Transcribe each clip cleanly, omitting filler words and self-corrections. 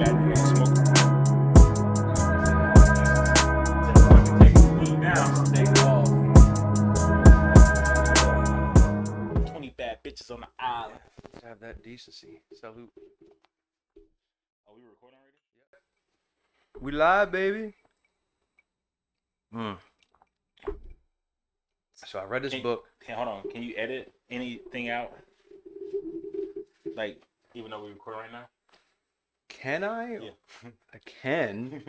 battery ain't smoking. Take the weed down, take it off. 20 bad bitches on the island. Let's have that decency. Salute. Are we recording already? We live, baby. So I read this book. Hold on. Can you edit anything out? Like, even though we're recording right now? Can I? Yeah. I can.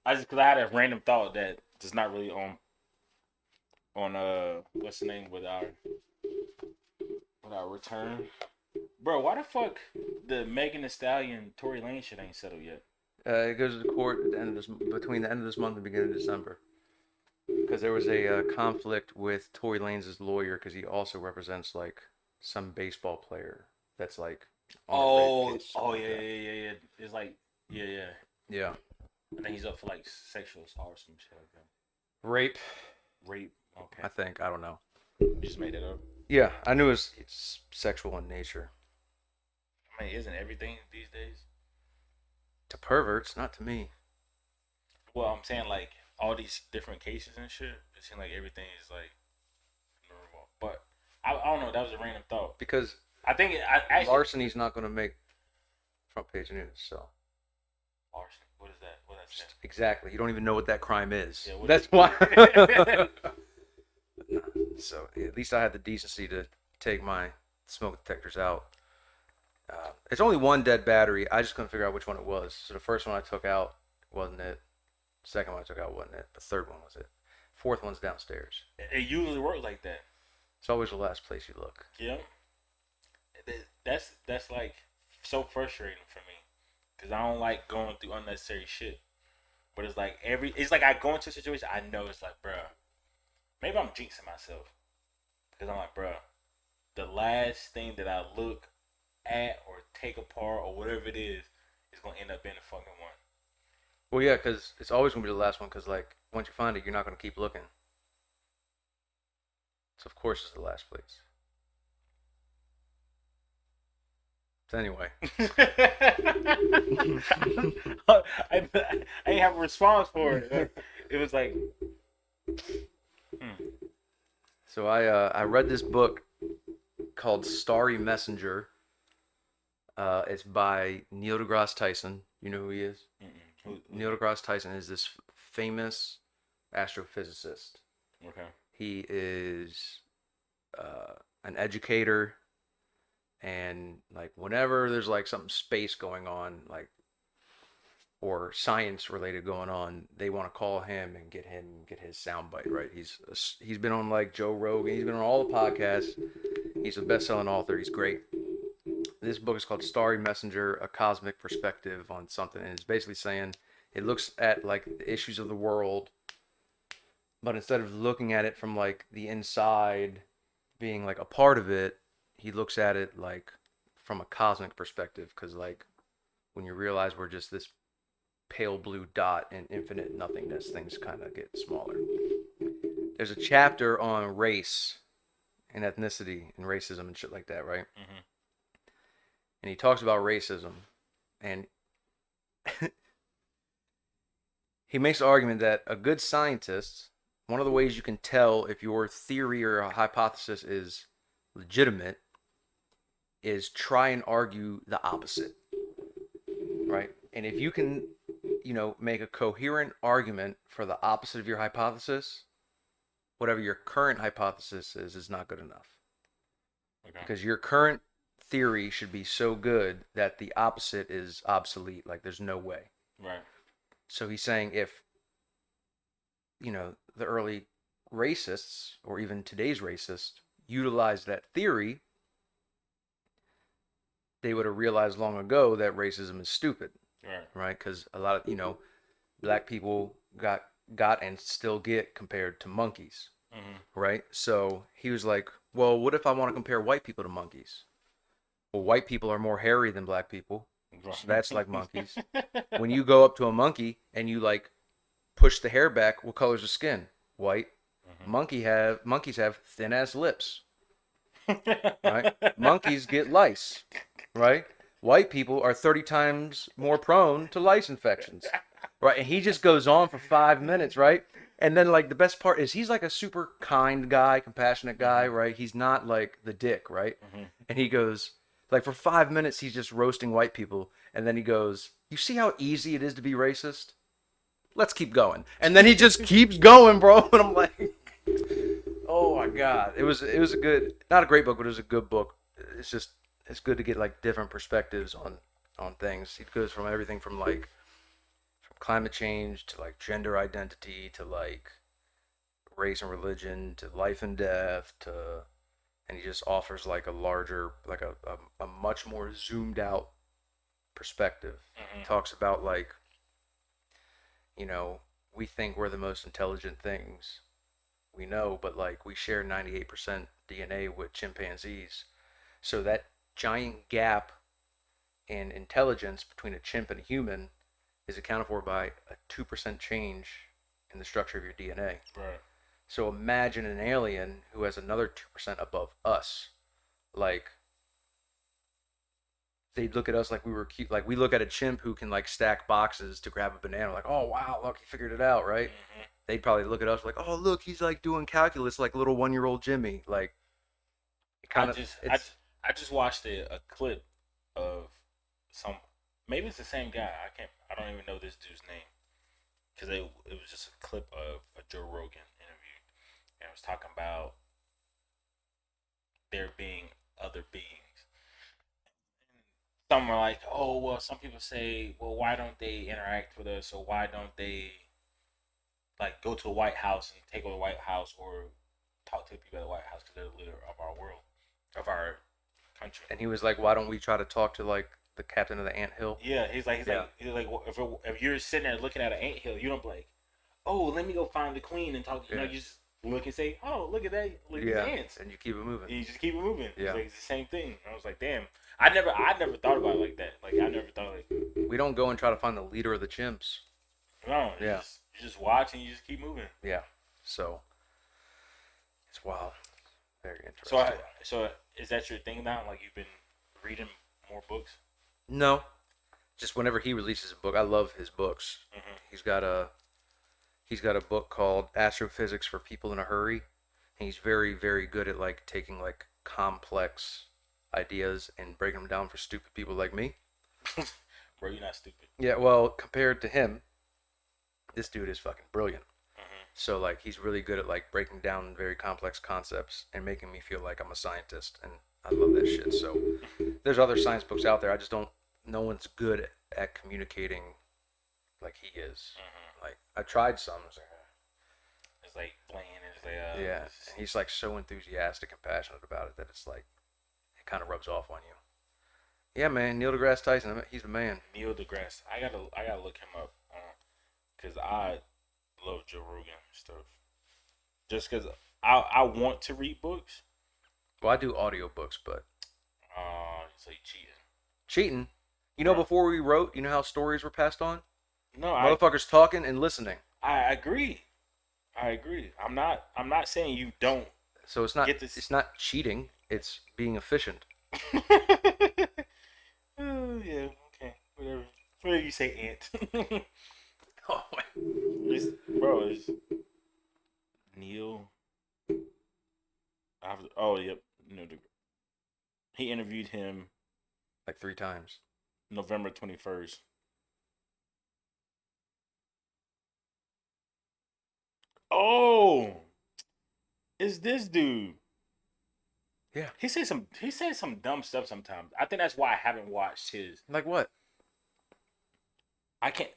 Because I had a random thought that is not really on what's the name with our return. Bro, why the fuck the Megan Thee Stallion Tory Lane shit ain't settled yet? It goes to court at the end of this, between the end of this month and the beginning of December. Because there was a conflict with Tory Lanez' lawyer because he also represents like some baseball player that's like. Yeah. It's like yeah. Yeah. I think he's up for like sexual assault or some shit like that. Rape. Okay. I think. I don't know. You just made that up. Yeah, I knew it's sexual in nature. I mean, isn't everything these days? To perverts, not to me. Well, I'm saying like all these different cases and shit. It seems like everything is like normal. But I don't know. That was a random thought. Because I think actually larceny's not going to make front page news. So larceny. What is that? What is that? Exactly. You don't even know what that crime is. Yeah, That's why. So at least I had the decency to take my smoke detectors out. It's only one dead battery. I just couldn't figure out which one it was. So the first one I took out wasn't it. The second one I took out wasn't it. The third one was it. Fourth one's downstairs. It usually works like that. It's always the last place you look. Yeah. That's like so frustrating for me because I don't like going through unnecessary shit. But it's like I go into a situation I know it's like, bruh, maybe I'm jinxing myself because I'm like, bruh, the last thing that I look at or take apart or whatever it is gonna end up being a fucking one. Well, yeah, because it's always gonna be the last one. Because like once you find it, you're not gonna keep looking. So of course it's the last place. So anyway, I ain't have a response for it. It was like, So I read this book called Starry Messenger. It's by Neil deGrasse Tyson. You know who he is? Neil deGrasse Tyson is this famous astrophysicist. Okay. He is an educator, and like whenever there's like something space going on, like or science related going on, they want to call him and get his soundbite, right? He's been on like Joe Rogan. He's been on all the podcasts. He's a best-selling author. He's great. This book is called Starry Messenger, A Cosmic Perspective on Something. And it's basically saying it looks at like the issues of the world, but instead of looking at it from like the inside being like a part of it, he looks at it like from a cosmic perspective. Because like when you realize we're just this pale blue dot in infinite nothingness, things kind of get smaller. There's a chapter on race and ethnicity and racism and shit like that, right? Mm-hmm. And he talks about racism, and he makes the argument that a good scientist, one of the ways you can tell if your theory or a hypothesis is legitimate is try and argue the opposite, right? And if you can, make a coherent argument for the opposite of your hypothesis, whatever your current hypothesis is not good enough. Okay. Because your current theory should be so good that the opposite is obsolete. Like there's no way. Right. So he's saying if, the early racists or even today's racists utilized that theory, they would have realized long ago that racism is stupid. Right. Right? Because a lot of, black people got and still get compared to monkeys. Mm-hmm. Right? So he was like, well, what if I want to compare white people to monkeys? Well, white people are more hairy than black people. So that's like monkeys. When you go up to a monkey and you like push the hair back, what color's the skin? White. Mm-hmm. Monkeys have thin ass lips. Right? Monkeys get lice. Right? white people are 30 times more prone to lice infections. Right? And he just goes on for 5 minutes, right? And then like the best part is he's like a super kind guy, compassionate guy, right? He's not like the dick, right? Mm-hmm. And he goes like for 5 minutes he's just roasting white people, and then he goes, "You see how easy it is to be racist? Let's keep going." And then he just keeps going, bro. And I'm like, oh my god, it was a good, not a great book, but it was a good book. It's just it's good to get like different perspectives on things. It goes from everything from like from climate change to like gender identity to like race and religion to life and death to, and he just offers like a larger, like a much more zoomed out perspective. He Mm-hmm. talks about like, you know, we think we're the most intelligent things we know, but like we share 98% DNA with chimpanzees. So that giant gap in intelligence between a chimp and a human is accounted for by a 2% change in the structure of your DNA. Right. So imagine an alien who has another 2% above us. Like, they'd look at us like we were cute. Like, we look at a chimp who can, like, stack boxes to grab a banana. Like, oh, wow, look, he figured it out, right? Mm-hmm. They'd probably look at us like, oh, look, he's, like, doing calculus like little 1-year-old Jimmy. Like, it I kind of, just I, it's, I just watched a clip of some, maybe it's the same guy. I don't even know this dude's name, because it was just a clip of a Joe Rogan interview, and it was talking about there being other beings. Some are like, oh well, some people say, well, why don't they interact with us, or why don't they like go to the White House and take over the White House, or talk to the people at the White House because they're the leader of our world, of our country. and he was like, why don't we try to talk to, like, the captain of the ant hill? Yeah, Yeah. he's like, well, if you're sitting there looking at an anthill, you don't be like, oh, let me go find the queen and talk. You know, Yeah. you just look and say, oh, look at that, look at these Yeah. ants, And you keep it moving. and you just keep it moving. Yeah. It's like it's the same thing. And I was like, damn, I never thought about it like that. Like I never thought like, We don't go and try to find the leader of the chimps. no, Yeah. you just watch and you just keep moving. Yeah. So it's wild. Very So interesting. so is that your thing now? Like you've been reading more books? No, just whenever he releases a book, I love his books. Mm-hmm. He's got a he's got a book called Astrophysics for People in a Hurry. And he's very, very good at like taking like complex ideas and breaking them down for stupid people like me. Bro, you're not stupid. Yeah, well, compared to him, this dude is fucking brilliant. Mm-hmm. So like he's really good at like breaking down very complex concepts and making me feel like I'm a scientist, and I love that shit. So there's other science books out there. I just don't. No one's good at communicating like he is. Mm-hmm. Like I tried some. It's like bland. It's like Yeah, and he's like so enthusiastic and passionate about it that it's like it kind of rubs off on you. Yeah, man, Neil deGrasse Tyson. He's the man. Neil deGrasse. I gotta look him up, because I love Joe Rogan stuff. Just because I want to read books. Well, I do audiobooks, but So you cheating? cheating. You know, before we wrote, you know how stories were passed on? No, Motherfuckers talking and listening. I agree. I agree. I'm not saying you don't So it's not get this. it's not cheating. It's being efficient. Oh, yeah. Okay. Whatever. Whatever you say, Ant. Oh, It's Neil. Oh, yep. No, he interviewed him like 3 times. November 21st. Oh, it's this dude. Yeah. He says some dumb stuff sometimes. I think that's why I haven't watched his. Like what? I can't.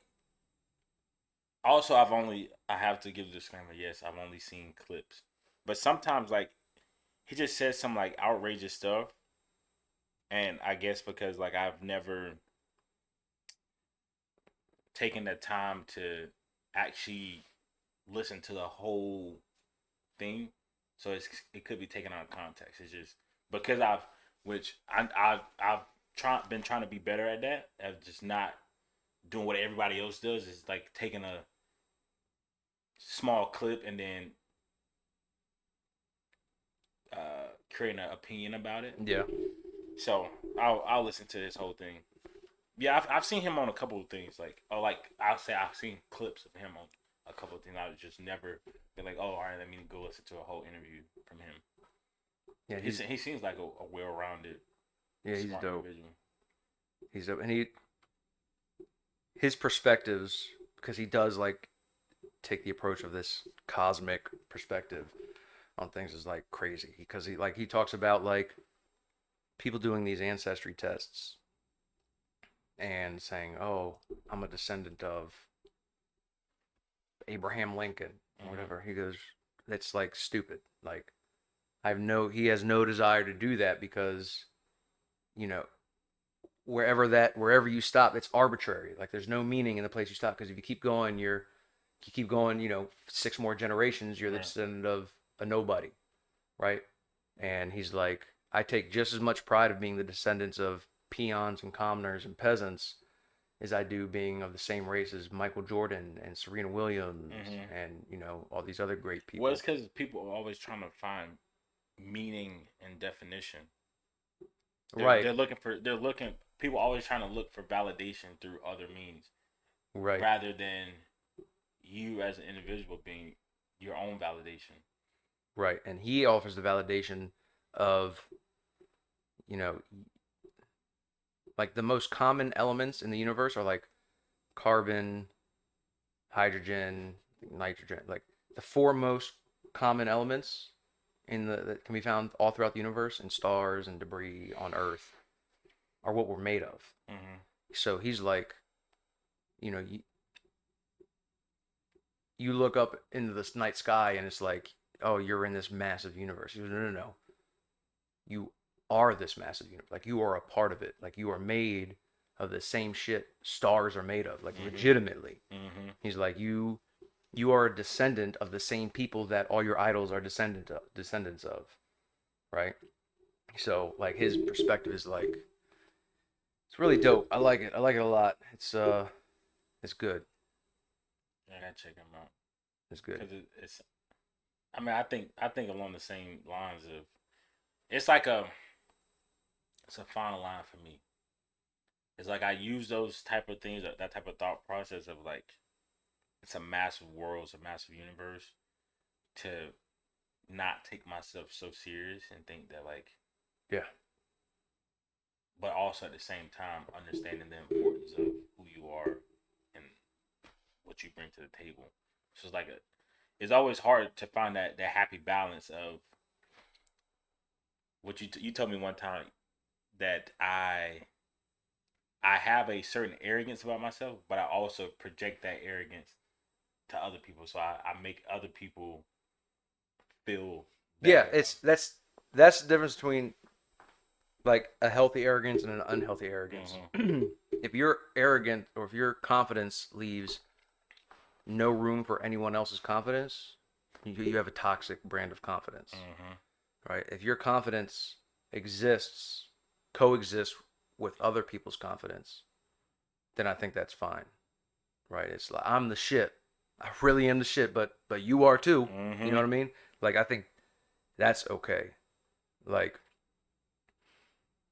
Also, I have to give a disclaimer. Yes, I've only seen clips, but sometimes like he just says some like outrageous stuff, and I guess because like I've never taken the time to actually listen to the whole thing, so it could be taken out of context. It's just because I've been trying to be better at that. Of just not doing what everybody else does. Is like taking a small clip and then creating an opinion about it. Yeah. So I'll listen to his whole thing. Yeah, I've seen him on a couple of things. Like, oh, like I'll say I've seen clips of him on a couple of things. I would just never been like, oh, all right, let me go listen to a whole interview from him. Yeah, But he seems like a well-rounded, he's smart dope. individual. He's dope, and his perspectives, because he does like take the approach of this cosmic perspective on things, is like crazy. Because he talks about like people doing these ancestry tests and saying, "Oh, I'm a descendant of Abraham Lincoln or Mm-hmm. whatever." He goes, "That's like stupid. Like he has no desire to do that because you know wherever you stop, it's arbitrary. Like there's no meaning in the place you stop because if you keep going, 6 more generations, you're the Right. descendant of a nobody, right?" And he's like, I take just as much pride of being the descendants of peons and commoners and peasants as I do being of the same race as Michael Jordan and Serena Williams Mm-hmm. and all these other great Well, it's people. because people are always trying to find meaning and definition. Right, They're looking. People always trying to look for validation through other means right, rather than you as an individual being your own validation. right. And he offers the validation of, you know, like the most common elements in the universe are like carbon, hydrogen, nitrogen, like the four most common elements that can be found all throughout the universe and stars and debris on Earth are what we're made of. Mm-hmm. So he's like, you know, you look up into this night sky and it's like, oh, you're in this massive universe. He goes, no, no, no. You are this massive universe. Like you are a part of it. Like you are made of the same shit stars are made of. Like Mm-hmm. legitimately. Mm-hmm. He's like, you are a descendant of the same people that all your idols are descendants of, right? So like his perspective is like it's really dope. I like it. I like it a lot. It's good. Yeah, I gotta check them out It's good. because it's. I mean, I think along the same lines of it's like it's a fine line for me. It's like I use those type of things, that type of thought process of like it's a massive world, it's a massive universe, to not take myself so serious and think that like, Yeah. but also at the same time understanding the importance of who you are and what you bring to the table. So it's like it's always hard to find that happy balance of what you told me one time that I have a certain arrogance about myself, but I also project that arrogance to other people. So I make other people feel Yeah, better. it's that's the difference between like a healthy arrogance and an unhealthy arrogance. Mm-hmm. If you're arrogant or if your confidence leaves no room for anyone else's confidence, you have a toxic brand of confidence, Mm-hmm. right? If your confidence exists, coexists with other people's confidence, then I think that's fine, right? It's like I'm the shit. I really am the shit, but you are too. You know Mm-hmm. what I mean? Like I think that's okay. Like,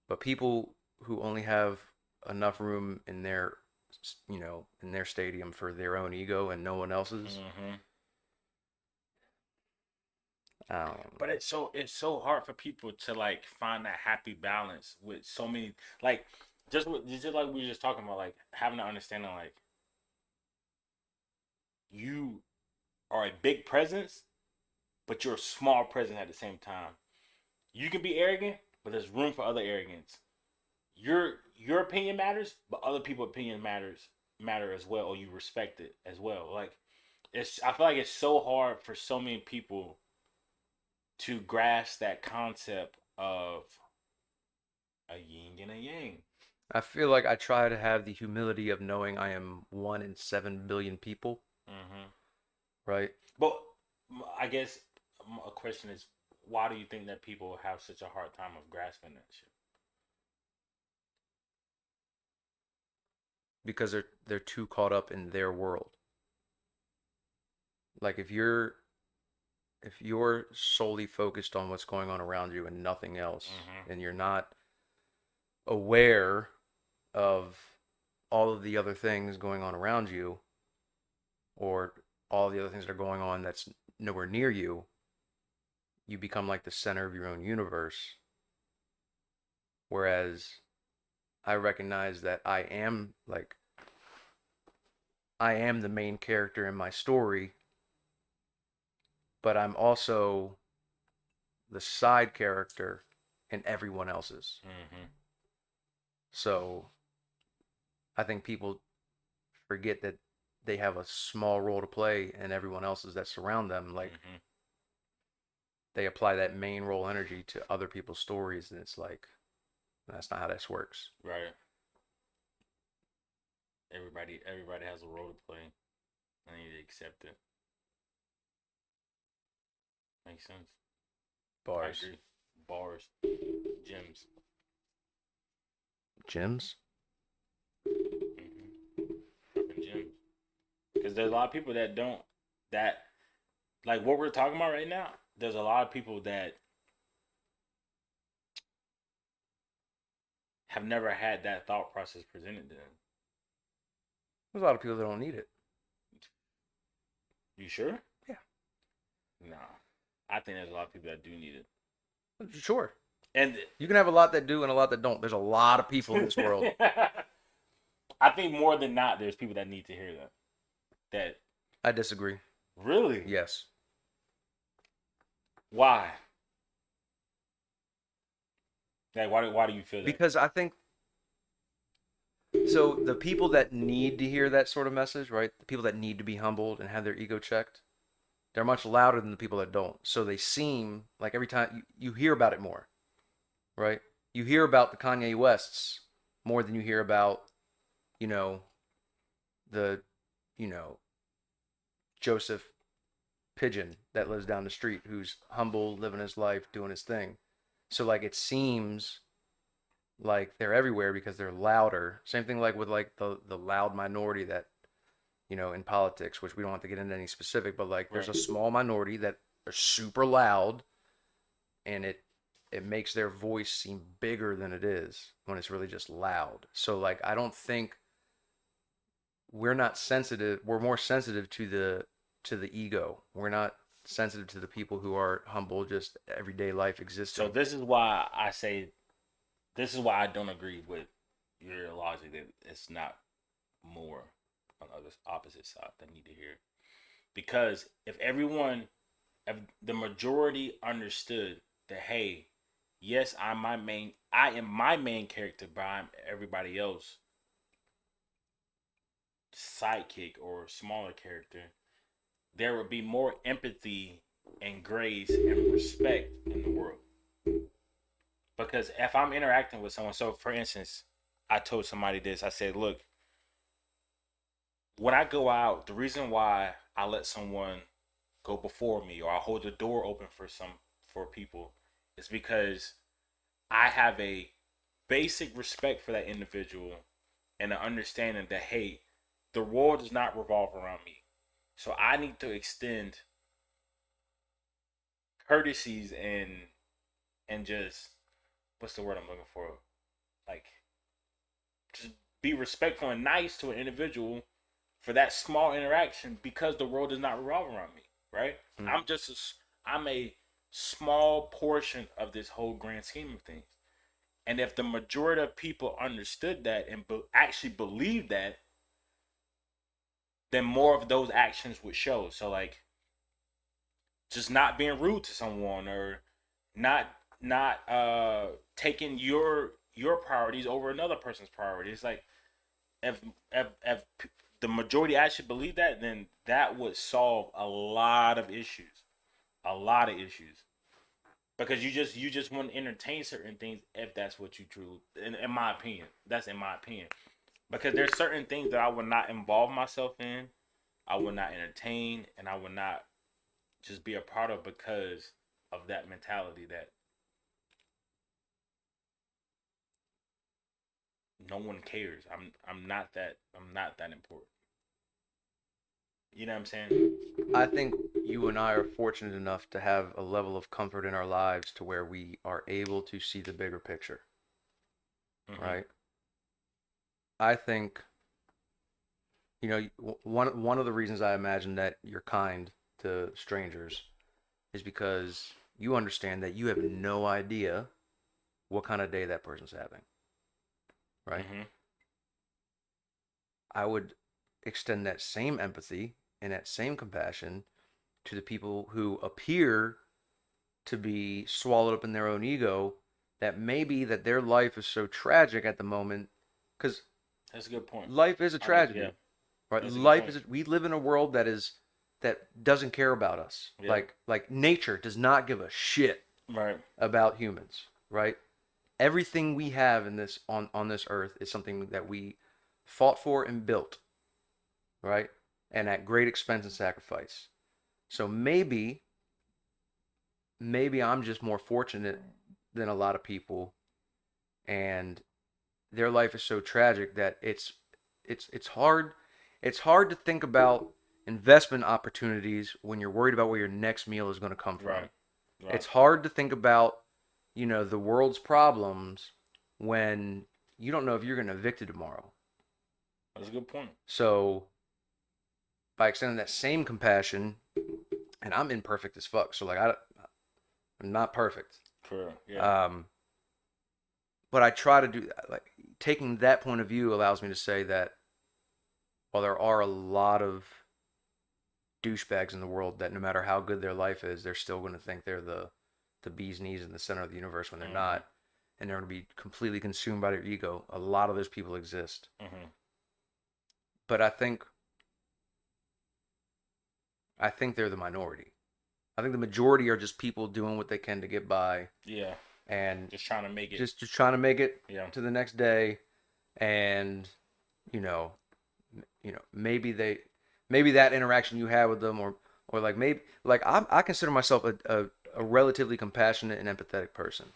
but people who only have enough room in their, in their stadium for their own ego and no one else's, Mm-hmm. um, But it's so hard for people to like find that happy balance with so many like just like we were just talking about, like having an understanding like you are a big presence, but you're a small presence at the same time. You can be arrogant, but there's room for other arrogance. Your opinion matters, but other people's opinion matter as well, or you respect it as well. Like I feel like it's so hard for so many people to grasp that concept of a yin and a yang. I feel like I try to have the humility of knowing I am one in 7 billion people, Mm-hmm. right? But I guess a question is, why do you think that people have such a hard time of grasping that shit? Because they're too caught up in their world. Like if you're solely focused on what's going on around you and nothing else, Mm-hmm. then you're not. aware of all of the other things going on around you, or all the other things that are going on that's nowhere near you, you become like the center of your own universe. Whereas I recognize that I am the main character in my story, but I'm also the side character in everyone else's. Mm-hmm. So I think people forget that they have a small role to play in everyone else's that surround them. Like Mm-hmm. they apply that main role energy to other people's stories, and it's like that's not how this works. Right. Everybody has a role to play. I need to accept it. Makes sense. I Bars, agree. Bars, gyms. gyms. Mm-hmm. Fucking gyms. Because there's a lot of people that don't that like what we're talking about right now. There's a lot of people that have never had that thought process presented to them. There's a lot of people that don't need it. You sure? Yeah, No. I think there's a lot of people that do need it. sure. And You can have a lot that do and a lot that don't. There's a lot of people in this world. I think more than not, there's people that need to hear that. That I disagree. really? Yes. Why? Like, why do you feel that? Because I think so. The people that need to hear that sort of message, right? The people that need to be humbled and have their ego checked, they're much louder than the people that don't. So they seem like every time you hear about it more, right? You hear about the Kanye Wests more than you hear about, you know, the, you know, Joseph Pigeon that lives down the street who's humble, living his life, doing his thing. So like it seems like they're everywhere because they're louder. Same thing like with like the loud minority that in politics, which we don't have to get into any specific, but like there's a Right. small minority that are super loud, and it makes their voice seem bigger than it is when it's really just loud. So like I don't think we're not sensitive. We're more sensitive to the ego. We're not sensitive to the people who are humble, just everyday life So existing. this is why I say this is why I don't agree with your logic that it's not more on the opposite side that need to hear. Because if the majority understood that, hey, yes, I am my main character, but I'm everybody else sidekick or smaller character, there would be more empathy and grace and respect in the world. Because if I'm interacting with someone, so for instance, I told somebody this, I said, look, when I go out, the reason why I let someone go before me or I hold the door open for people is because I have a basic respect for that individual and an understanding that, hey, the world does not revolve around me. So I need to extend courtesies and just what's the word I'm looking for? Like just be respectful and nice to an individual for that small interaction because the world does not revolve around me, right? Mm. I'm a small portion of this whole grand scheme of things. And if the majority of people understood that and actually believed that, then more of those actions would show. So like just not being rude to someone or not taking your priorities over another person's priorities. It's like if the majority actually believe that, then that would solve a lot of issues, a lot of issues. Because you just want to entertain certain things if that's what you truly. In my opinion, that's in my opinion. Because there's certain things that I would not involve myself in, I would not entertain, and I would not just be a part of because of that mentality that no one cares. I'm not that important. You know what I'm saying? I think you and I are fortunate enough to have a level of comfort in our lives to where we are able to see the bigger picture. Mm-hmm. right? I think, one of the reasons I imagine that you're kind to strangers is because you understand that you have no idea what kind of day that person's having, right? Mm-hmm. I would extend that same empathy and that same compassion to the people who appear to be swallowed up in their own ego, that maybe that their life is so tragic at the moment, because That's a good point. life is a Yeah, tragedy, right? that's a good point. We live in a world that doesn't care about us. Yeah. Like nature does not give a shit Right. about humans, right? Everything we have in this on this earth is something that we fought for and built, right? And at great expense and sacrifice. So maybe I'm just more fortunate than a lot of people, and their life is so tragic that it's hard to think about investment opportunities when you're worried about where your next meal is going to come from. Right. Right. It's hard to think about, the world's problems when you don't know if you're going to evict tomorrow. That's a good point. So by extending that same compassion, and I'm imperfect as fuck, so like I'm not perfect. For yeah. But I try to do like taking that point of view allows me to say that while there are a lot of douchebags in the world that no matter how good their life is, they're still going to think they're the bee's knees in the center of the universe when they're Mm-hmm. not, and they're going to be completely consumed by their ego. A lot of those people exist, Mm-hmm. but I think they're the minority. I think the majority are just people doing what they can to get by Yeah. and Just trying to make it. just trying to make it Yeah. to the next day, and you know maybe that interaction you had with them, or like maybe like I consider myself a relatively compassionate and empathetic person,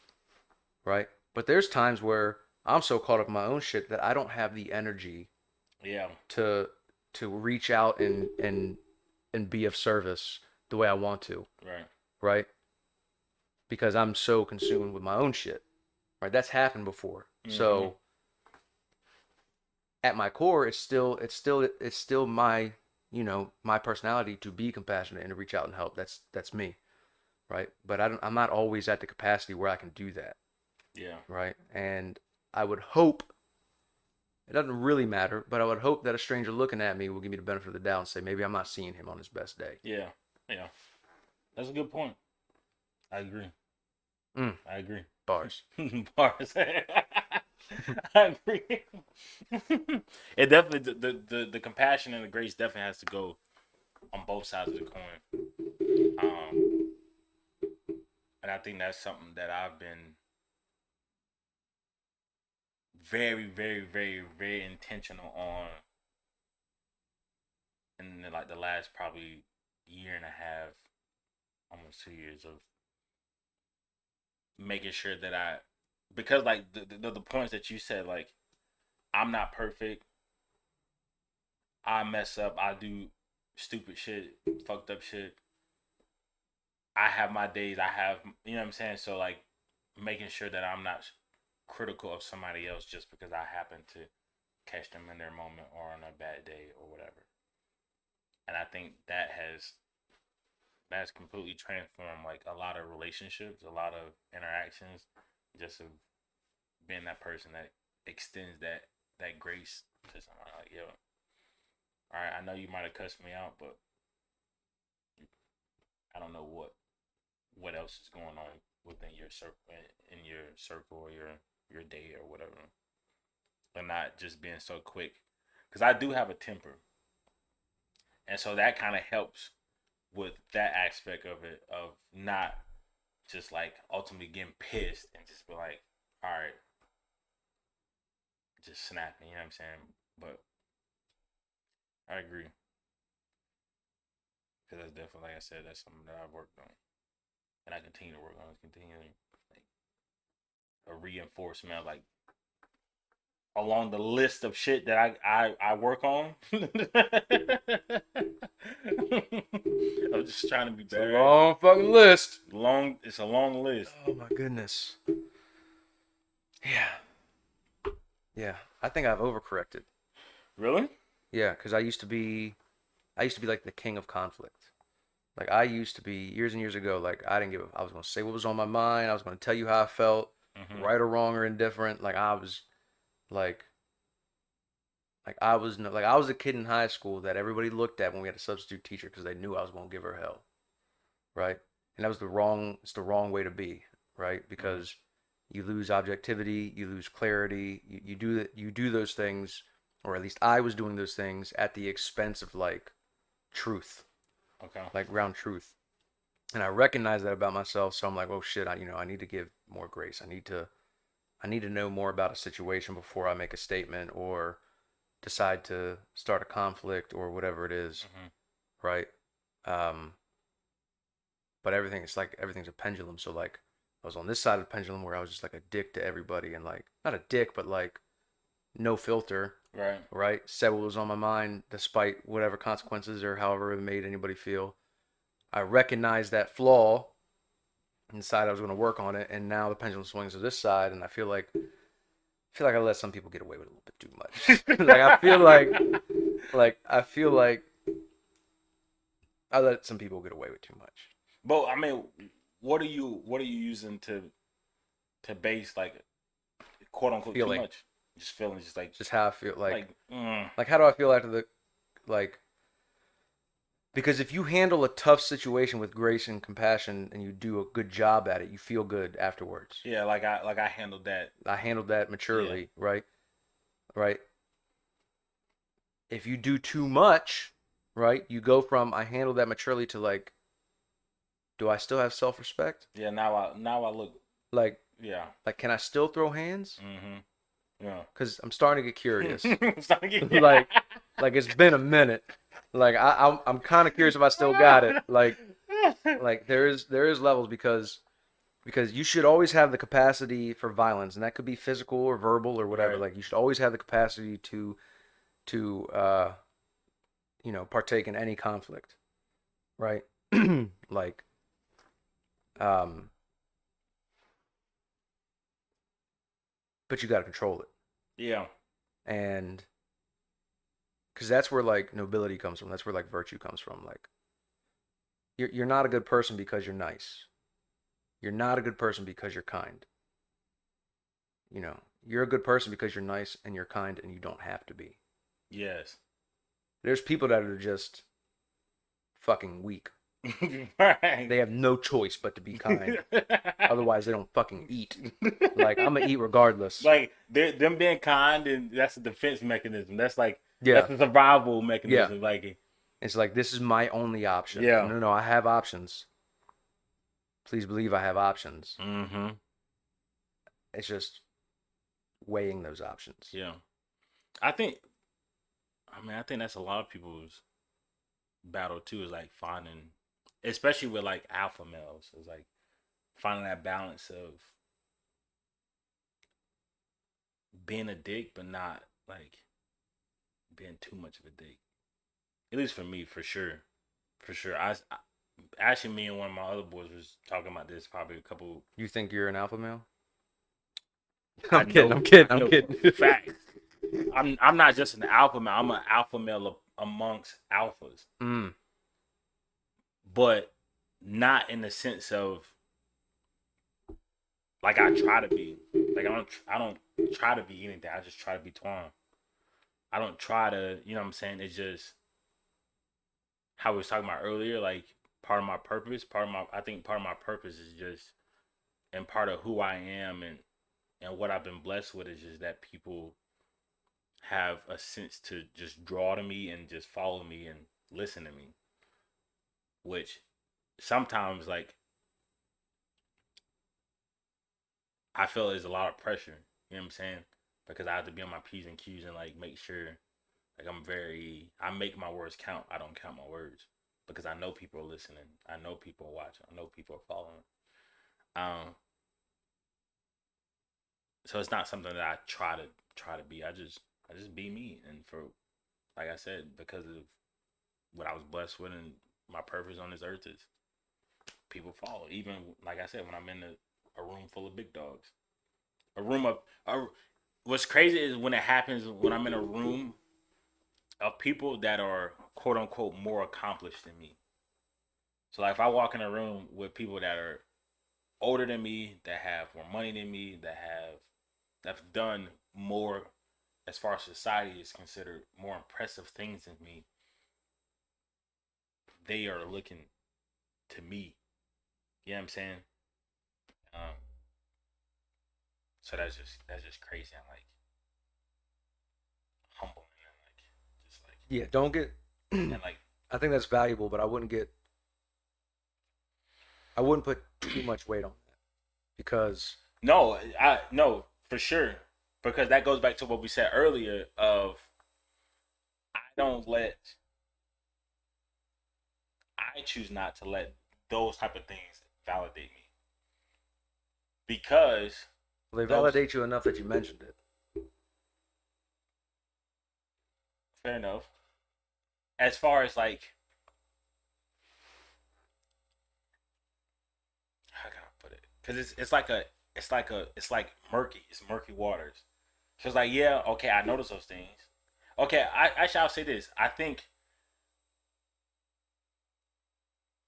right? But there's times where I'm so caught up in my own shit that I don't have the energy Yeah. to reach out and be of service the way I want to, Right. right? Because I'm so consumed with my own shit, right? That's happened before. Mm-hmm. So at my core, it's still my my personality to be compassionate and to reach out and help. That's me, right? But I'm not always at the capacity where I can do that, Yeah. right? And I would hope it doesn't really matter, but I would hope that a stranger looking at me will give me the benefit of the doubt and say maybe I'm not seeing him on his best day. Yeah. Yeah. That's a good point. I agree. Mm, I agree. bars. Bars. I agree. It definitely the compassion and the grace definitely has to go on both sides of the coin. Um, and I think that's something that I've been very, very, very, very intentional on in like the last probably year and a half, almost 2 years of making sure that because like the points that you said, like I'm not perfect. I mess up. I do stupid shit, fucked up shit. I have my days. I have, you know what I'm saying? So, like, making sure that I'm not critical of somebody else just because I happen to catch them in their moment or on a bad day or whatever. And I think that's completely transformed like a lot of relationships, a lot of interactions, just of being that person that extends that grace to somebody. Like, yo, all right, I know you might have cussed me out, but I don't know what else is going on within your circle, in your circle or your day or whatever, but not just being so quick. Because I do have a temper, and so that kind of helps with that aspect of it, of not just like ultimately getting pissed and just be like, all right, just snapping. You know what I'm saying? But I agree, because that's definitely, like I said, that's something that I've worked on, and I continue to work on. Continuing like a reinforcement, like along the list of shit that I work on. I'm just trying to be It's a better. long fucking list. It's a long list. Oh my goodness. Yeah. Yeah, I think I've overcorrected. Really? Yeah, because I used to be like the king of conflict. Like I used to be years and years ago. Like I didn't give. I was gonna say what was on my mind. I was gonna tell you how I felt, Mm-hmm. right or wrong or indifferent. Like I was like like I was a kid in high school that everybody looked at when we had a substitute teacher because they knew I was gonna give her hell, right? And that was the wrong. It's the wrong way to be, right? Mm-hmm. Because you lose objectivity, you lose clarity. You do those things, or at least I was doing those things at the expense of like truth, Okay. like ground truth. And I recognize that about myself. So I'm like, oh shit, I need to give more grace. I need to know more about a situation before I make a statement or decide to start a conflict or whatever it is, Mm-hmm. right? Um, but everything's a pendulum. So like, I was on this side of the pendulum where I was just like a dick to everybody and like not a dick, but like no filter, Right. right? Said what was on my mind despite whatever consequences or however it made anybody feel. I recognized that flaw and decided I was going to work on it, and now the pendulum swings to this side, and I let some people get away with a little bit too much. Like I feel like I let some people get away with too much. But I mean, what are you using to base like quote unquote too Feeling, much? Just feeling, just just how I feel. like. Like how do I feel after the like? Because if you handle a tough situation with grace and compassion, and you do a good job at it, you feel good afterwards. Yeah, like I handled that. I handled that Yeah. maturely, right? Right. If you do too much, right, you go from I handled that maturely to like, do I still have self respect? Yeah, now I look. Like, Yeah. can I still throw hands? Mm-hmm. Yeah. Because I'm starting to get curious. Starting to get- like, it's been a minute. Like, I'm kind of curious if I still got it. Like there is levels because you should always have the capacity for violence, and that could be physical or verbal or whatever. Right. Like, you should always have the capacity to partake in any conflict, right? like, um, but you got to control it, Yeah. and because that's where like nobility comes from. That's where like virtue comes from. Like, you're not a good person because you're nice. You're not a good person because you're kind. You're a good person because you're nice and you're kind, and you don't have to be. Yes. There's people that are just fucking weak. Right. They have no choice but to be kind. Otherwise, they don't fucking eat. Like, I'm gonna eat regardless. Like them being kind, and that's a defense mechanism. That's like Yeah, that's a survival yeah. mechanism. Like It's like this is my only option. yeah. No, no, I have options. Please believe I have options. Mm-hmm. It's just weighing those options. Yeah. I think. I think that's a lot of people's battle too. Is like finding, especially with like alpha males, is like finding that balance of being a dick, but not like being too much of a dick. At least for me, for sure, for sure. Actually, me and one of my other boys was talking about this probably a couple. You think you're an alpha male? I I'm kidding. know, I'm kidding. I I'm know for kidding. a fact. I'm not just an alpha male. I'm an alpha male amongst alphas, mm, but not in the sense of like I try to be. Like I don't try to be anything. I just try to be Twan. I don't try to. You know what I'm saying? It's just how we was talking about earlier. Like part of my purpose. I think part of my purpose is just and part of who I am and what I've been blessed with is just that people have a sense to just draw to me and just follow me and listen to me, which sometimes like I feel is a lot of pressure. You know what I'm saying? Because I have to be on my P's and Q's and like make sure like I make my words count. I don't count my words because I know people are listening. I know people are watching. I know people are following. So it's not something that I try to be. I just be me, and for like I said, because of what I was blessed with and my purpose on this earth is people follow. Even like I said, when I'm in a room full of big dogs, a room of a, what's crazy is when it happens when I'm in a room of people that are quote unquote more accomplished than me. So like if I walk in a room with people that are older than me, that have more money than me, that have done more as far as society is considered, more impressive things than me, they are looking to me. You know what I'm saying? Um, so that's just crazy. I'm like humble and like just like Yeah, don't get. and like I think that's valuable, but I wouldn't put too much weight on that because no, I no for sure because that goes back to what we said earlier of I don't let I choose not to let those type of things validate me because they those validate you enough that you mentioned it. fair enough. As far as like how can I put it? Because it's like murky. It's murky waters. So it's like yeah, okay, I notice those things. Okay, I shall say this. I think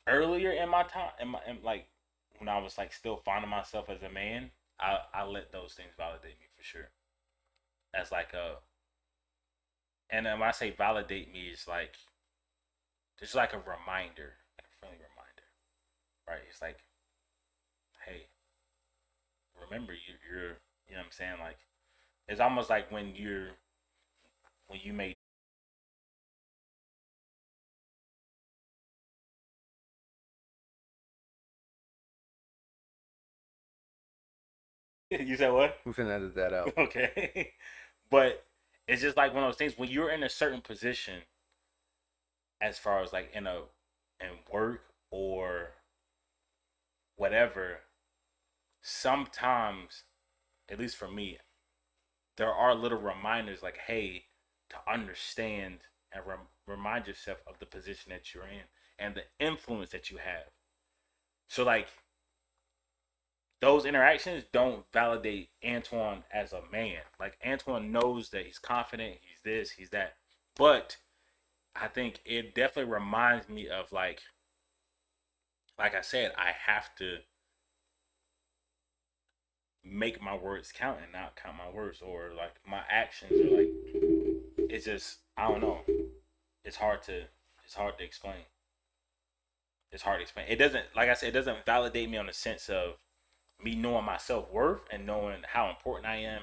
earlier in my time, like when I was like still finding myself as a man, I let those things validate me for sure. As like a and then when I say validate me, it's like just like a reminder, like a friendly reminder, right? It's like, hey, remember you're you know what I'm saying? Like it's almost like when you made you said what? We finna edit that out. Okay. But it's just like one of those things when you're in a certain position as far as like in work or whatever, sometimes, at least for me, there are little reminders like, hey, to understand and remind yourself of the position that you're in and the influence that you have. So like those interactions don't validate Antwaun as a man. Like Antwaun knows that he's confident, he's this, he's that. But I think it definitely reminds me of like I said, I have to make my words count and not count my words or like my actions are like it's just I don't know. It's hard to it's hard to explain. It's hard to explain. It doesn't like I said, it doesn't validate me on the sense of me knowing my self worth and knowing how important I am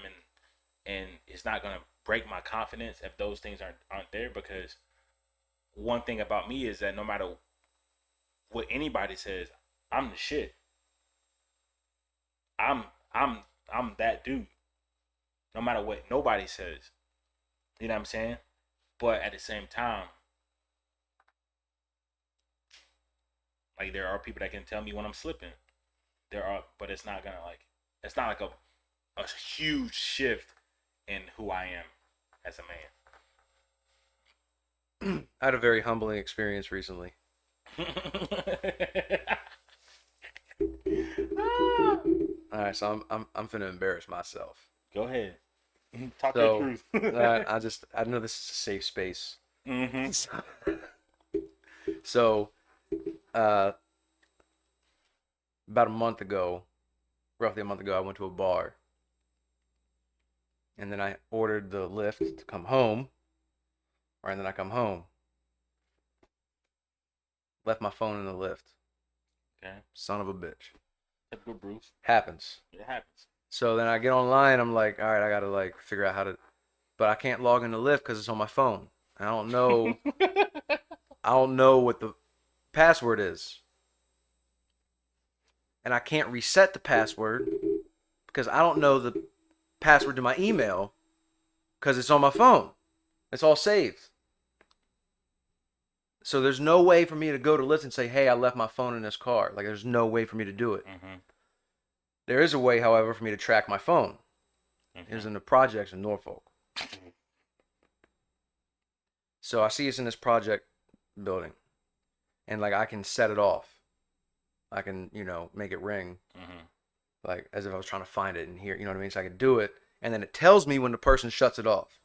and it's not gonna break my confidence if those things aren't there because one thing about me is that no matter what anybody says, I'm the shit. I'm I'm I'm that dude. No matter what nobody says. You know what I'm saying? But at the same time, like there are people that can tell me when I'm slipping. There are, but it's not like a huge shift in who I am as a I had a very humbling experience recently. man. All right, so I'm finna embarrass myself. Go ahead, talk your So truth. I know this is a safe space. Mm-hmm. So uh, about a month ago, roughly a month ago, I went to a bar, and then I ordered the Lyft to come home. Right, and then I come home, left my phone in the Lyft. Okay, Son of a bitch. typical Bruce. Happens. It happens. So then I get online. I'm like, all right, I gotta like figure out how to, but I can't log into Lyft because it's on my phone. I don't know. I don't know what the password is, and I can't reset the password because I don't know the password to my email because it's on my phone. It's all saved. So there's no way for me to go to Lyft and say, "Hey, I left my phone in this car." Like, there's no way for me to do it. Mm-hmm. There is a way, however, for me to track my phone. It was Mm-hmm. in the projects in Norfolk. So I see it's in this project building, and like I can set it off. I can, make it ring, Mm-hmm. like as if I was trying to find it in here. You know what I mean? So I could do it, and then it tells me when the person shuts it off.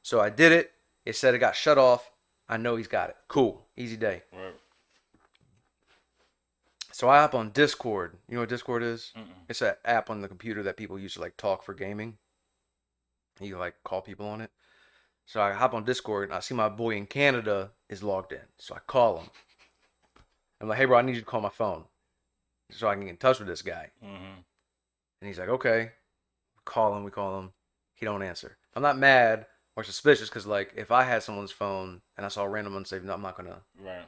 So I did it. It said it got shut off. I know he's got it. Cool. Easy day. Right. So I hop on Discord. You know what Discord is? Mm-mm. It's an app on the computer that people use to like talk for gaming. You like call people on it. So I hop on Discord and I see my boy in Canada is logged in. So I call him. I'm like, hey bro, I need you to call my phone so I can get in touch with this guy. Mm-hmm. And he's like, okay. We call him. He don't answer. I'm not mad or suspicious because like if I had someone's phone and I saw a random one say, no, I'm not gonna. Right.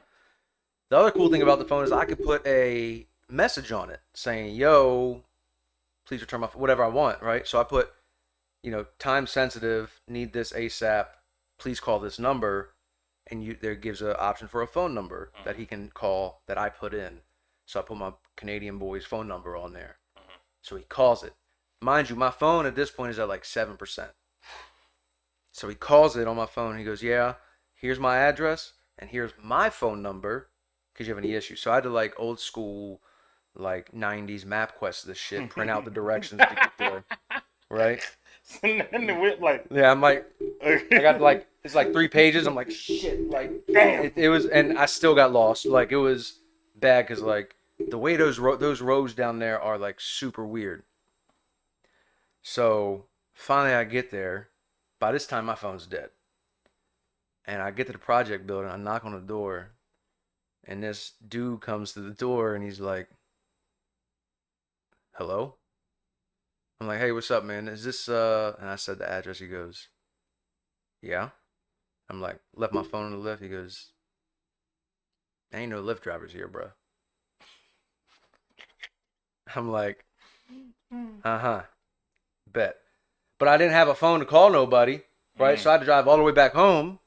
The other cool thing about the phone is I could put a message on it saying, yo, please return my whatever I want, right? So I put, time sensitive, need this ASAP, please call this number, and there gives an option for a phone number that he can call that I put in. So I put my Canadian boy's phone number on there. So he calls it. Mind you, my phone at this point is at like 7%. So he calls it on my phone. He goes, yeah, here's my address and here's my phone number because you have any issues. So I had to like old school, like 90s MapQuest this shit, print out the directions to get there, right? Yeah, I'm like, I got like, it's like 3 pages. I'm like, shit, like, damn. It was, and I still got lost. Like, it was bad because like the way those roads down there are like super weird. So finally I get there. By this time my phone's dead. And I get to the project building. I knock on the door. And this dude comes to the door and he's like, hello? I'm like, hey, what's up, man? Is this, and I said the address. He goes, yeah. I'm like, left my phone in the lift. He goes, ain't no Lyft drivers here, bro. I'm like, uh-huh, bet. But I didn't have a phone to call nobody, right? So I had to drive all the way back home.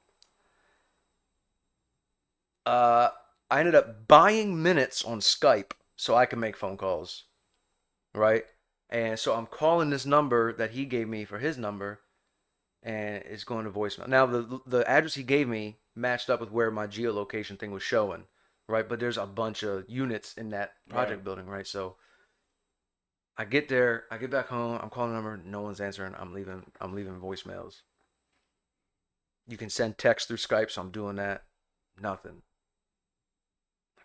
I ended up buying minutes on Skype so I could make phone calls, right? And so I'm calling this number that he gave me for his number, and it's going to voicemail. Now, the address he gave me matched up with where my geolocation thing was showing, right? But there's a bunch of units in that project building, right? So I get there, I get back home, I'm calling the number, no one's answering. I'm leaving voicemails. You can send text through Skype, so I'm doing that. Nothing.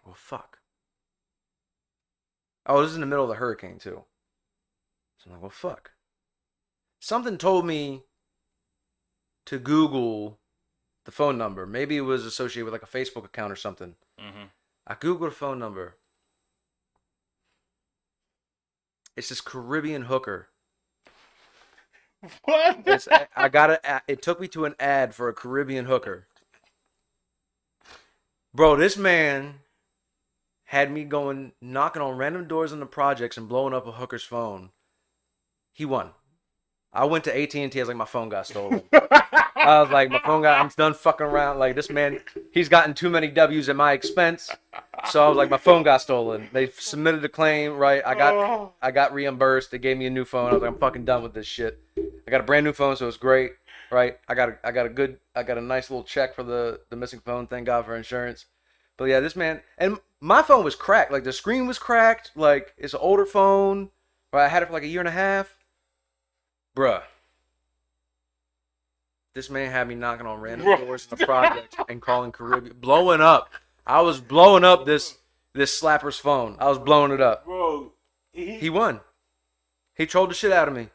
Well, fuck. Oh, this is in the middle of the hurricane too. So I'm like, well, fuck. Something told me to Google the phone number. Maybe it was associated with like a Facebook account or something. Mm-hmm. I Googled the phone number. It's this Caribbean hooker. What? It took me to an ad for a Caribbean hooker. Bro, this man had me going knocking on random doors in the projects and blowing up a hooker's phone. He won. I went to AT&T. I was like, my phone got stolen. I was like, I'm done fucking around. Like, this man, he's gotten too many W's at my expense. So I was like, my phone got stolen. They submitted a claim, right? I got reimbursed. They gave me a new phone. I was like, I'm fucking done with this shit. I got a brand new phone, so it's great, right? I got a nice little check for the missing phone. Thank God for insurance. But yeah, this man, and my phone was cracked. Like, the screen was cracked. Like, it's an older phone. Right? I had it for like a year and a half. Bruh. This man had me knocking on random doors in the project and calling Caribbean. Blowing up. I was blowing up this slapper's phone. I was blowing it up. Bro. He won. He trolled the shit out of me.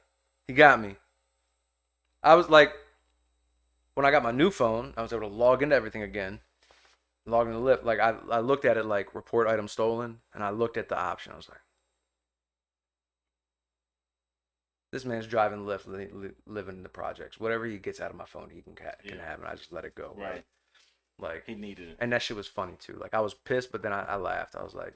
He got me. I was like, when I got my new phone, I was able to log into everything again. Log into Lyft. Like, I looked at it like report item stolen, and I looked at the option. I was like, this man's driving Lyft, living in the projects. Whatever he gets out of my phone, he can have, and I just let it go. Right. Like, he needed it. And that shit was funny, too. Like, I was pissed, but then I laughed. I was like,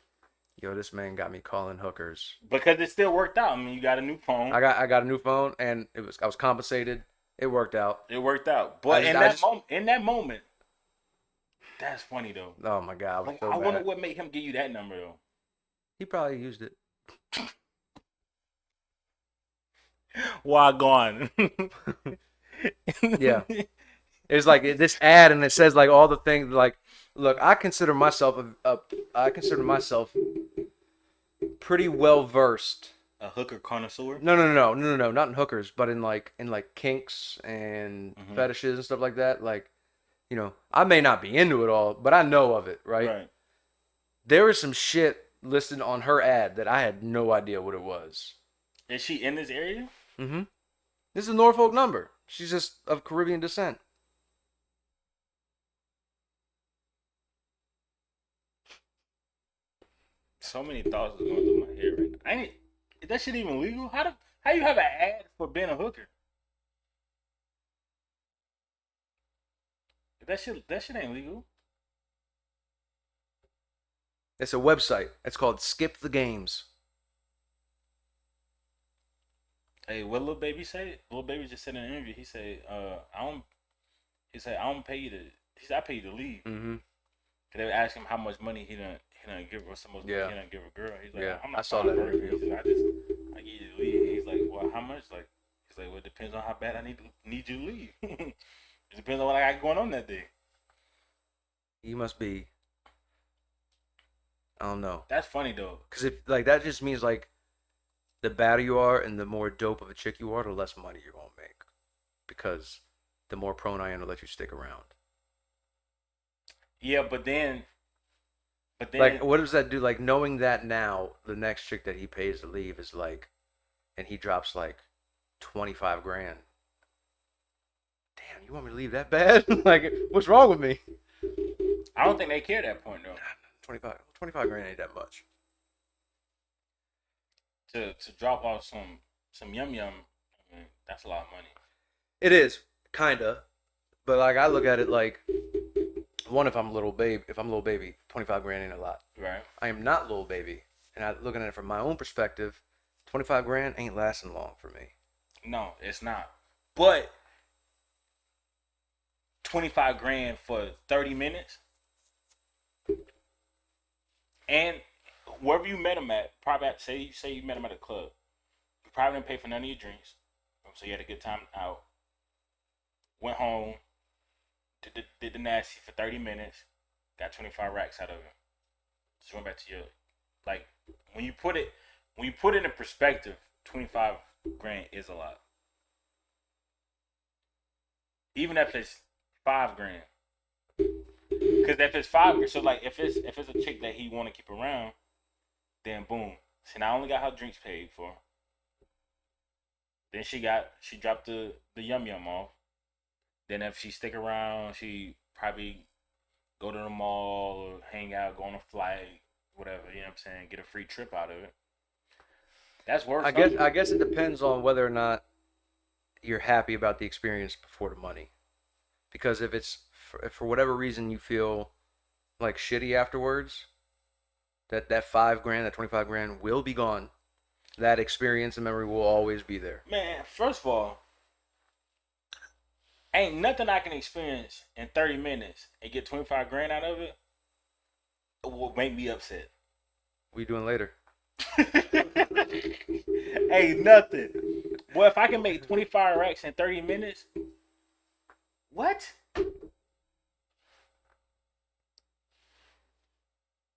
yo, this man got me calling hookers. Because it still worked out. I mean, you got a new phone. I got a new phone, and I was compensated. It worked out. But in that moment, that's funny, though. Oh, my God. Like, I wonder what made him give you that number, though. He probably used it. Why gone? Yeah. It's like this ad, and it says like all the things. Like, look, I consider myself pretty well versed A hooker connoisseur. No, not in hookers, but in like kinks and Mm-hmm. fetishes and stuff like that. Like, you know, I may not be into it all, but I know of it, right? Right. There was some shit listed on her ad that I had no idea what it was. Is she in this area? Mm-hmm. This is a Norfolk number. She's just of Caribbean descent. So many thoughts is going through my head right now. Is that shit even legal? How you have an ad for being a hooker? That shit ain't legal. It's a website. It's called Skip the Games. Hey, what little baby say? Little baby just said in an interview. He said, I don't. He said, I don't pay you to. He said, I pay you to leave. Mm-hmm. Cause they would ask him how much money he done give her. So much money he done give a girl. He's like, Yeah, I'm I not saw trying that to work. interview. He said, I give you to leave. He's like, well, how much? Like, he's like, well, it depends on how bad I need you to leave. It depends on what I got going on that day. You must be. I don't know. That's funny though. Because if like that just means like the badder you are and the more dope of a chick you are, the less money you're gonna make. Because the more prone I am to let you stick around. Yeah, but then Like, what does that do? Like, knowing that now, the next chick that he pays to leave is like, and he drops like 25 grand. Damn, you want me to leave that bad? Like, what's wrong with me? I don't think they care at that point though. 25 grand ain't that much. To drop off some yum yum, I mean, that's a lot of money. It is, kinda. But like, I look at it like, one, if I'm a little baby, 25 grand ain't a lot. Right. I am not little baby. And I looking at it from my own perspective, 25 grand ain't lasting long for me. No, it's not. But 25 grand for 30 minutes. And wherever you met him at, probably say you met him at a club. You probably didn't pay for none of your drinks. So you had a good time out. Went home, did the nasty for 30 minutes, got 25 racks out of it. Just went back to your, like, when you put it in perspective, 25 grand is a lot. Even if it's 5 grand. Because if it's 5 grand, so like if it's a chick that he want to keep around, then boom. See, now I only got her drinks paid for. Then she dropped the yum yum off. Then if she stick around, she probably go to the mall or hang out, go on a flight, whatever. You know what I'm saying? Get a free trip out of it. That's worth. I guess it depends on whether or not you're happy about the experience before the money. Because if it's for whatever reason you feel like shitty afterwards, that 5 grand, that 25 grand will be gone. That experience and memory will always be there. Man, first of all, ain't nothing I can experience in 30 minutes and get 25 grand out of it will make me upset. What are you doing later? Ain't nothing. Boy, if I can make 25 racks in 30 minutes, what?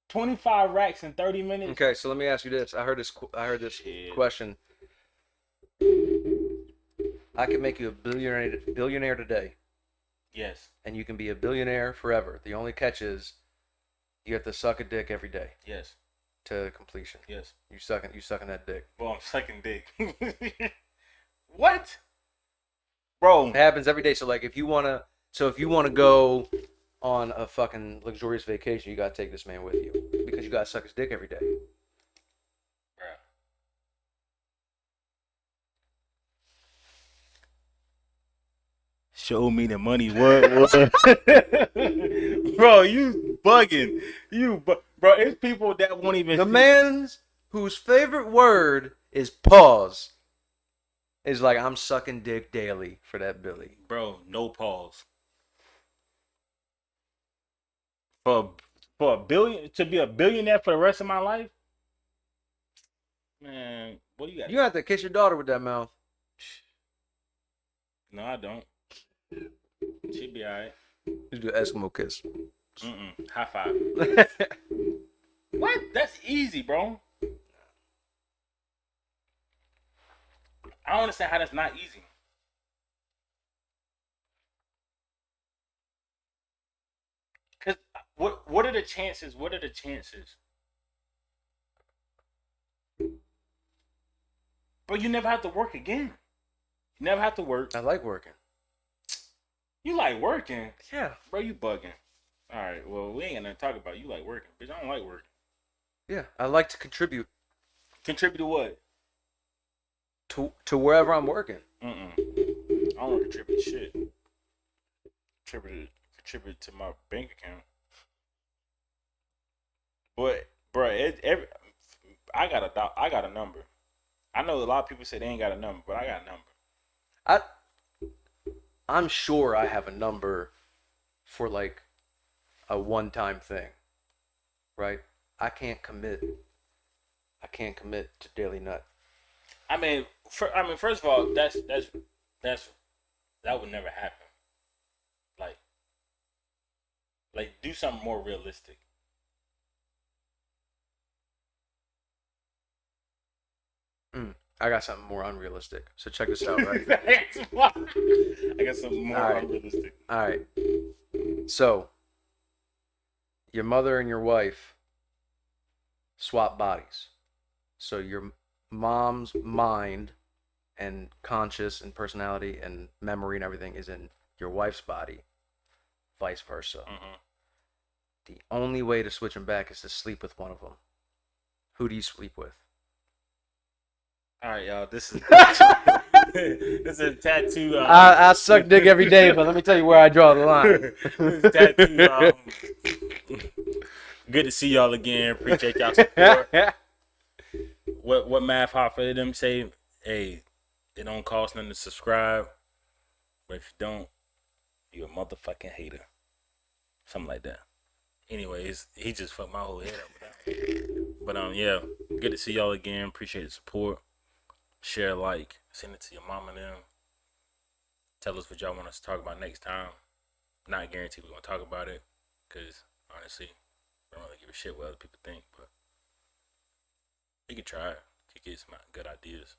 25 racks in 30 minutes? Okay, so let me ask you this. I heard this Shit. question. I can make you a billionaire today, Yes. and you can be a billionaire forever. The only catch is you have to suck a dick every day Yes. to completion. Yes. You sucking that dick. Bro, I'm sucking dick. What? Bro. It happens every day. So like if you wanna go on a fucking luxurious vacation, you gotta take this man with you because you gotta suck his dick every day. Bruh. Show me the money. What? Bro, you bugging. Bro, it's people that won't even. The man's whose favorite word is pause is like, I'm sucking dick daily for that Billy. Bro, no pause. For a billion, to be a billionaire for the rest of my life, man, what you got? You have to kiss your daughter with that mouth. No, I don't. She'd be alright. Just do an Eskimo kiss. High five. What? That's easy, bro. I don't understand how that's not easy. Cause what are the chances? What are the chances? But you never have to work again. You never have to work. I like working. You like working, Yeah. bro? You bugging. All right. Well, we ain't gonna talk about you like working, bitch. I don't like working. Yeah. I like to contribute Contribute to what? to wherever I'm working. I don't want to contribute to shit. Contribute to my bank account. But, bro, I got a number. I know a lot of people say they ain't got a number, but I got a number. I I'm sure I have a number for like a one-time thing, right? I can't commit. I can't commit to Daily Nut. First of all, that's that would never happen. Like, do something more realistic. I got something more unrealistic. So check this out, right? I got something more All right. unrealistic. All right. So your mother and your wife swap bodies. So your mom's mind and conscious and personality and memory and everything is in your wife's body, vice versa. The only way to switch them back is to sleep with one of them. Who do you sleep with? All right, y'all. This is this is a T.A.T.U. I suck dick every day, but let me tell you where I draw the line. This is T.A.T.U. Good to see y'all again. Appreciate y'all support. What Math Hot for them say? Hey, it don't cost nothing to subscribe, but if you don't, you a motherfucking hater. Something like that. Anyways, he just fucked my whole head up with that. But yeah, good to see y'all again. Appreciate the support. Share, like, send it to your mom and them. Tell us what y'all want us to talk about next time. Not guaranteed we're gonna talk about it, cause honestly, I don't really give a shit what other people think. But we could try it. Could get some good ideas.